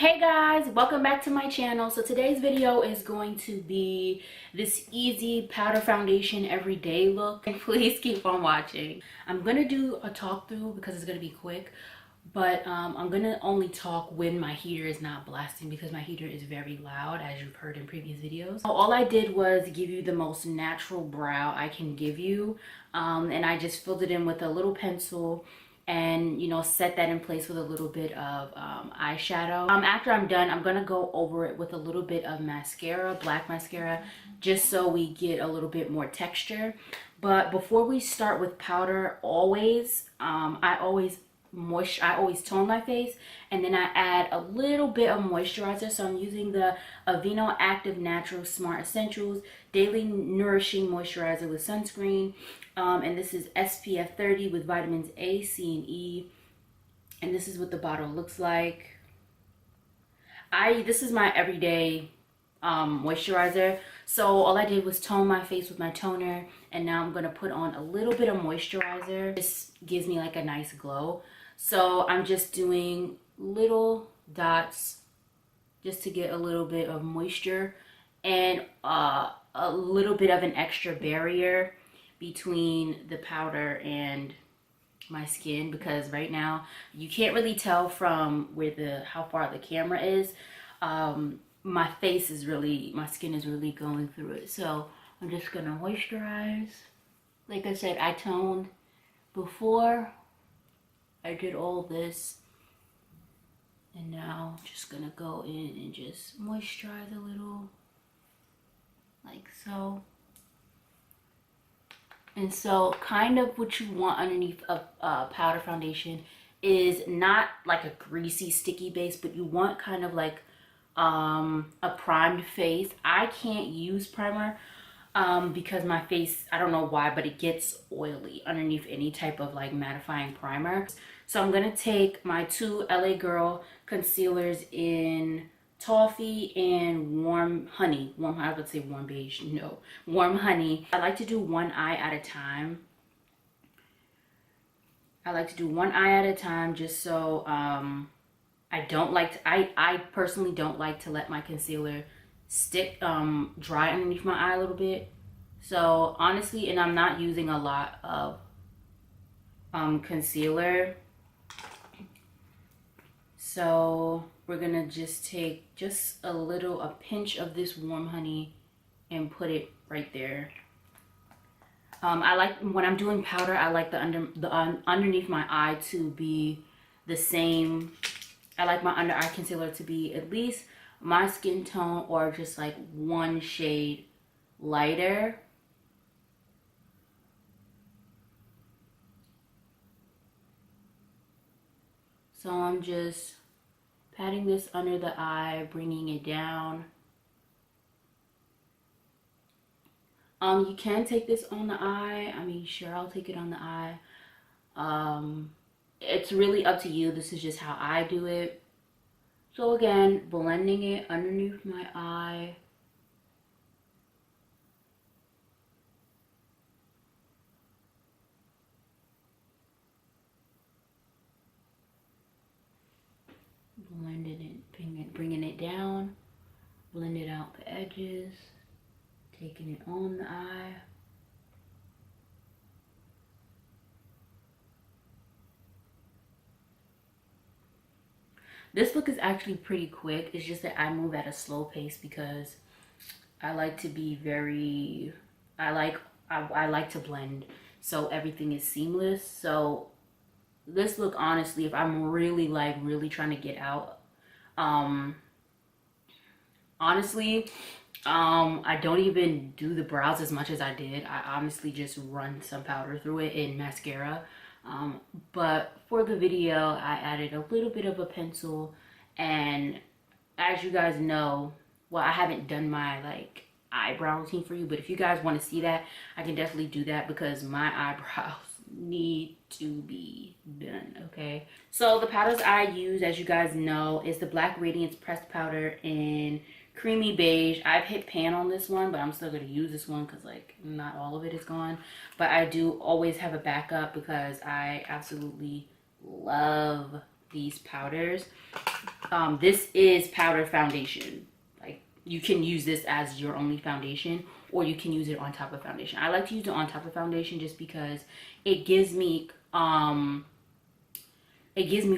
Hey guys, welcome back to my channel. So today's video is going to be this easy powder foundation everyday look, and please keep on watching. I'm gonna do a talk through because it's gonna be quick, but I'm gonna only talk when my heater is not blasting because my heater is very loud, as you've heard in previous videos. So all I did was give you the most natural brow I can give you, and I just filled it in with a little pencil and set that in place with a little bit of eyeshadow. After I'm done, I'm gonna go over it with a little bit of mascara, black mascara, just so we get a little bit more texture. But before we start with powder, I always tone my face, and then I add a little bit of moisturizer. So I'm using the Aveeno Active Natural Smart Essentials Daily Nourishing Moisturizer with Sunscreen. And this is SPF 30 with vitamins A, C, and E. And this is what the bottle looks like. This is my everyday moisturizer. So all I did was tone my face with my toner, and now I'm gonna put on a little bit of moisturizer. This gives me like a nice glow. So I'm just doing little dots just to get a little bit of moisture and a little bit of an extra barrier between the powder and my skin, because right now you can't really tell from how far the camera is. My skin is really going through it. So I'm just gonna moisturize. Like I said, I toned before I did all this, and now I'm just gonna go in and just moisturize a little, like so. And so kind of what you want underneath a powder foundation is not like a greasy sticky base, but you want kind of like a primed face. I can't use primer because my face, I don't know why, but it gets oily underneath any type of like mattifying primer. So I'm gonna take my two LA Girl concealers in Toffee and Warm Honey. I would say Warm Beige. No, Warm Honey. I like to do one eye at a time. Just so I personally don't like to let my concealer stick dry underneath my eye a little bit. So honestly, and I'm not using a lot of concealer. So we're gonna just take just a pinch of this Warm Honey and put it right there. I like, when I'm doing powder, I like underneath my eye to be the same. I like my under eye concealer to be at least my skin tone or just like one shade lighter. So I'm just patting this under the eye, bringing it down. You can take this on the eye. I mean, sure, I'll take it on the eye. It's really up to you. This is just how I do it. So again, blending it underneath my eye. Blending it, bringing it down, blend it out the edges, taking it on the eye. This look is actually pretty quick. It's just that I move at a slow pace because I like to be I like to blend so everything is seamless. So this look, honestly, if I'm really trying to get out, honestly, I don't even do the brows as much as I did. I honestly just run some powder through it in mascara. But for the video, I added a little bit of a pencil, and as you guys know, well, I haven't done my like eyebrow routine for you, but if you guys want to see that, I can definitely do that because my eyebrows need to be done. Okay, so the powders I use, as you guys know, is the Black Radiance pressed powder in Creamy Beige. I've hit pan on this one, but I'm still going to use this one because like not all of it is gone, but I do always have a backup because I absolutely love these powders. This is powder foundation. Like, you can use this as your only foundation, or you can use it on top of foundation. I like to use it on top of foundation just because it gives me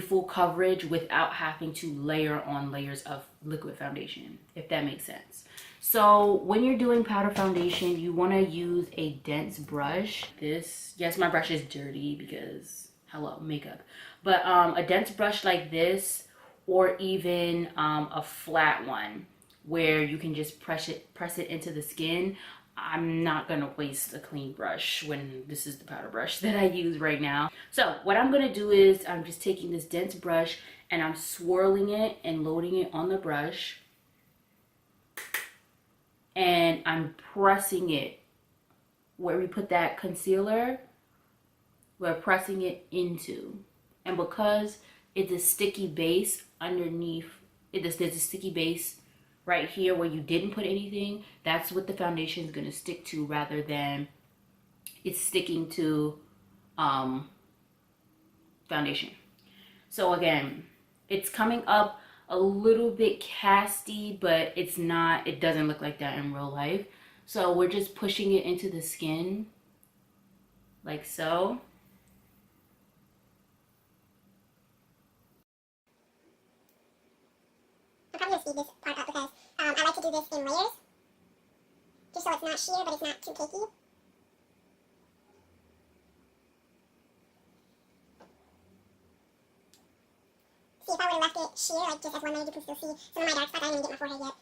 full coverage without having to layer on layers of liquid foundation, if that makes sense. So when you're doing powder foundation, you want to use a dense brush. Yes, my brush is dirty because hello, makeup. But a dense brush like this, or even a flat one where you can just press it into the skin. I'm not gonna waste a clean brush when this is the powder brush that I use right now. So what I'm gonna do is I'm just taking this dense brush and I'm swirling it and loading it on the brush, and I'm pressing it where we put that concealer. We're pressing it into, and because it's a sticky base underneath it, there's a sticky base right here where you didn't put anything. That's what the foundation is going to stick to, rather than it's sticking to foundation. So again, it's coming up a little bit casty, but it's not, it doesn't look like that in real life. So we're just pushing it into the skin like so. I'm probably going to speed this part up because I like to do this in layers, just so it's not sheer, but it's not too cakey. See, if I would have left it sheer, like just as one layer, you can still see some of my dark spots. I didn't even get my forehead yet.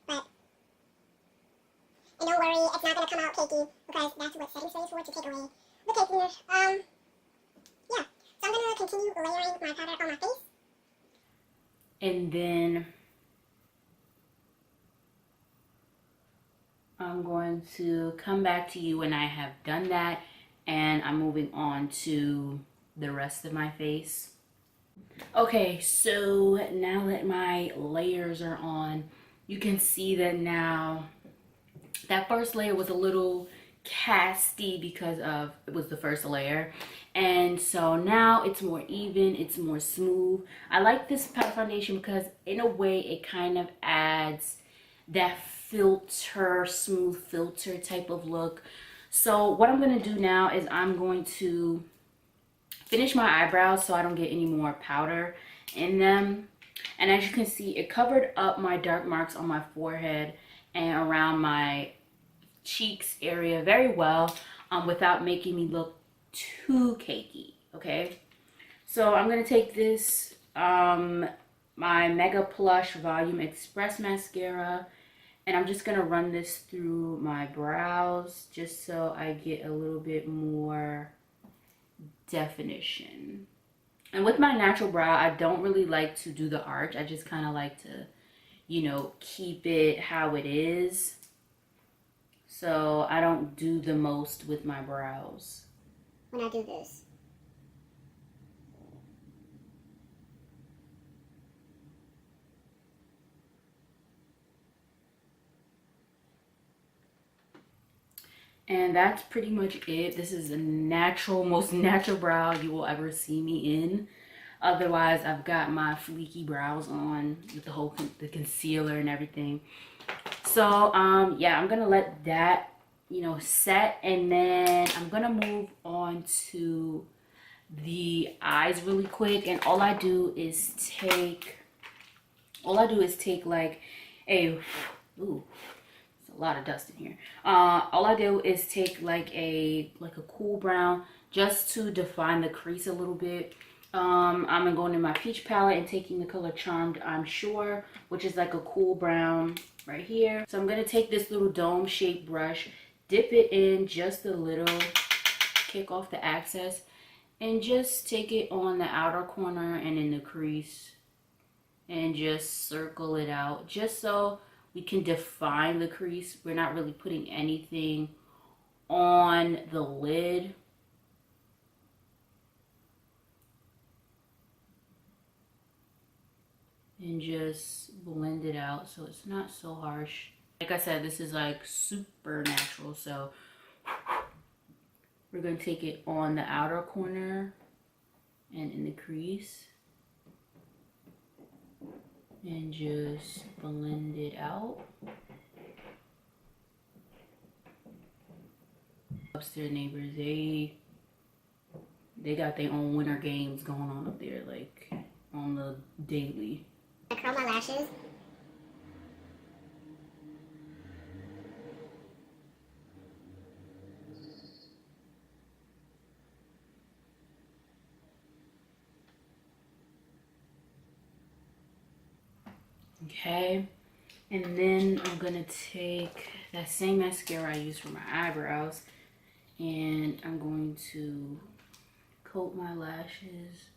But, and don't worry, it's not going to come out cakey, because that's what setting spray is for, to take away the cakiness. Yeah. So I'm going to continue layering my powder on my face. And then I'm going to come back to you when I have done that, and I'm moving on to the rest of my face. Okay, so now that my layers are on, you can see that now that first layer was a little casty because of it was the first layer, and so now it's more even, it's more smooth. I like this powder foundation because in a way it kind of adds that filter, smooth filter type of look. So what I'm going to do now is I'm going to finish my eyebrows so I don't get any more powder in them. And as you can see, it covered up my dark marks on my forehead and around my cheeks area very well, without making me look too cakey. Okay, so I'm going to take this my Mega Plush Volume Express mascara, and I'm just going to run this through my brows just so I get a little bit more definition. And with my natural brow, I don't really like to do the arch. I just kind of like to, you know, keep it how it is. So I don't do the most with my brows when I do this. And that's pretty much it. This is the most natural brow you will ever see me in. Otherwise, I've got my fleeky brows on with the concealer and everything. So, yeah, I'm gonna let that, you know, set, and then I'm gonna move on to the eyes really quick. And all I do is take like a, ooh, a lot of dust in here. All I do is take like a cool brown just to define the crease a little bit. I'm going in my peach palette and taking the color Charmed, I'm Sure, which is like a cool brown right here. So I'm going to take this little dome shaped brush, dip it in just a little, kick off the excess, and just take it on the outer corner and in the crease and just circle it out just so we can define the crease. We're not really putting anything on the lid. And just blend it out so it's not so harsh. Like I said, this is like super natural, so we're going to take it on the outer corner and in the crease. and just blend it out. Upstairs neighbors, they got their own winter games going on up there, like on the daily. I curl my lashes. Okay, and then I'm gonna take that same mascara I used for my eyebrows, and I'm going to coat my lashes.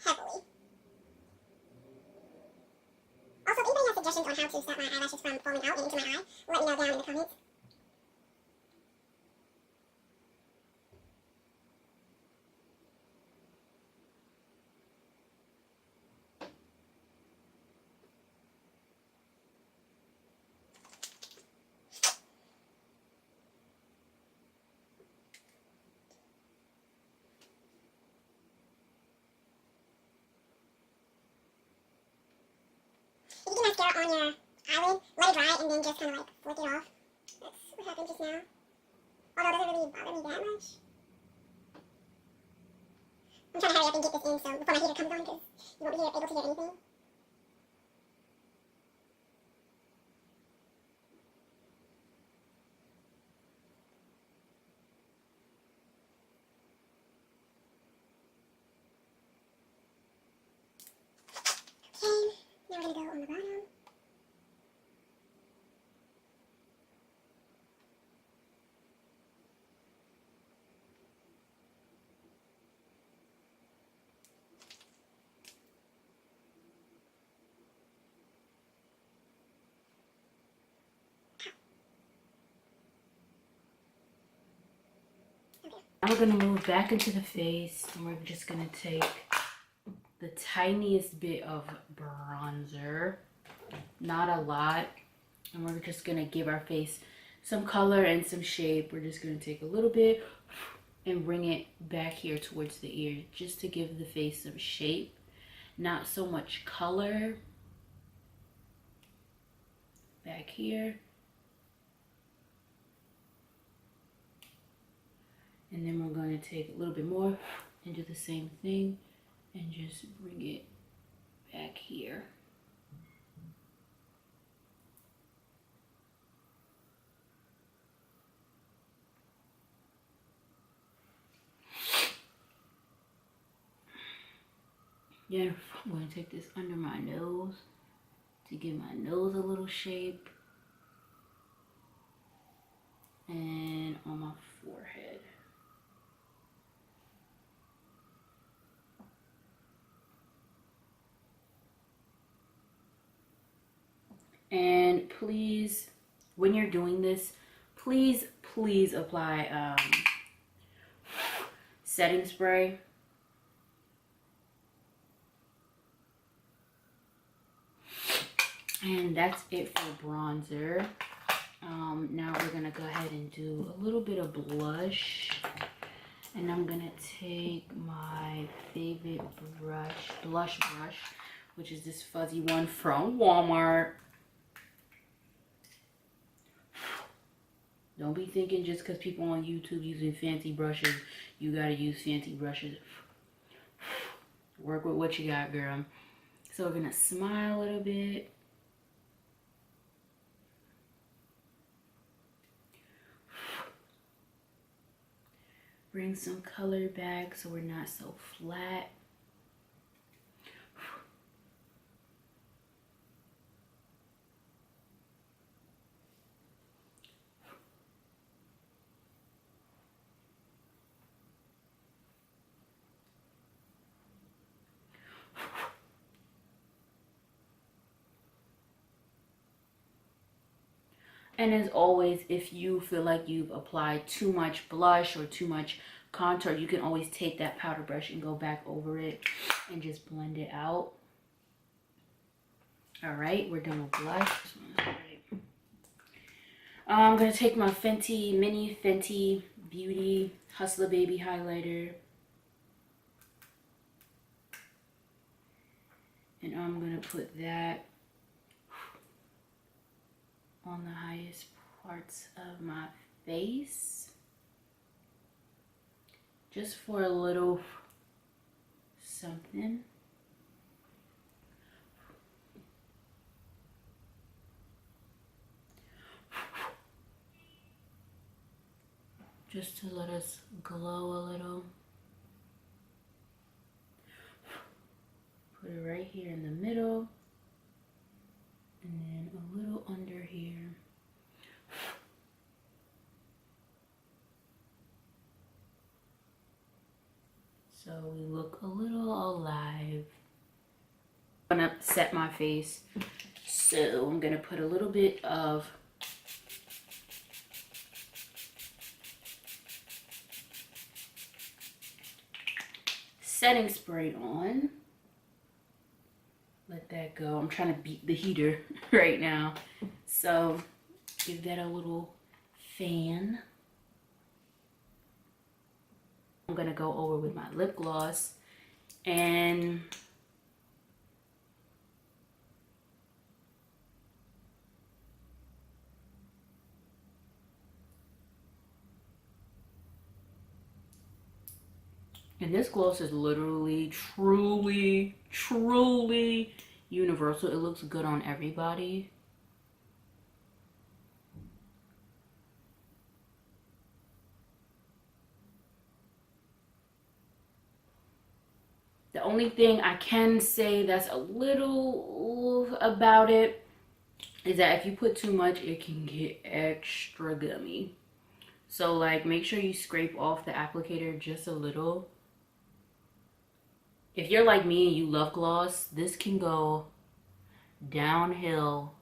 Heavily. Also, if anybody has suggestions on how to stop my eyelashes from falling out and into my eye, let me know down in the comments. If you do mascara on your eyelid, let it dry and then just kind of like flick it off. That's what happened just now. Although it doesn't really bother me that much. I'm trying to hurry up and get this in so before my heater comes on because you won't be able to hear anything. Okay, now we're going to go on the bottom. Now we're gonna move back into the face, and we're just gonna take the tiniest bit of bronzer, not a lot, and we're just gonna give our face some color and some shape. We're just gonna take a little bit and bring it back here towards the ear, just to give the face some shape, not so much color. Back here. And then we're going to take a little bit more and do the same thing and just bring it back here. Yeah, I'm going to take this under my nose to give my nose a little shape. And on my forehead. And please, when you're doing this, please apply setting spray. And that's it for bronzer. Now we're gonna go ahead and do a little bit of blush. And I'm gonna take my favorite blush brush, which is this fuzzy one from Walmart. Don't be thinking just because people on YouTube using fancy brushes, you gotta use fancy brushes. Work with what you got, girl. So we're gonna smile a little bit. Bring some color back so we're not so flat. And as always, if you feel like you've applied too much blush or too much contour, you can always take that powder brush and go back over it and just blend it out. All right, we're done with blush. I'm gonna take my mini Fenty Beauty Hustler Baby highlighter. And I'm gonna put that on the highest parts of my face, just for a little something. Just to let us glow a little. Put it right here in the middle, and then a little under here. So we look a little alive. I'm gonna set my face, so I'm gonna put a little bit of setting spray on. Let that go. I'm trying to beat the heater right now, so give that a little fan. I'm gonna go over with my lip gloss, and this gloss is literally, truly universal. It looks good on everybody. The only thing I can say that's a little about it is that if you put too much, it can get extra gummy. So like, make sure you scrape off the applicator just a little. If you're like me and you love gloss, this can go downhill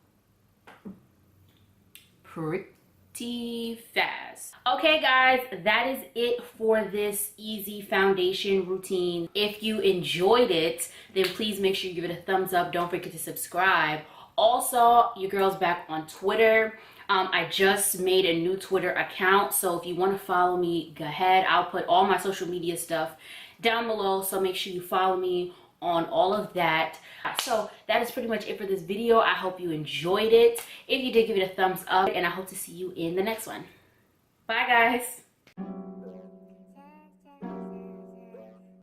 pretty fast. Okay guys, that is it for this easy foundation routine. If you enjoyed it, then please make sure you give it a thumbs up. Don't forget to subscribe. Also, your girl's back on Twitter. I just made a new Twitter account, so if you want to follow me, go ahead. I'll put all my social media stuff down below, so make sure you follow me on all of that. So that is pretty much it for this video. I hope you enjoyed it. If you did, give it a thumbs up, and I hope to see you in the next one. Bye guys.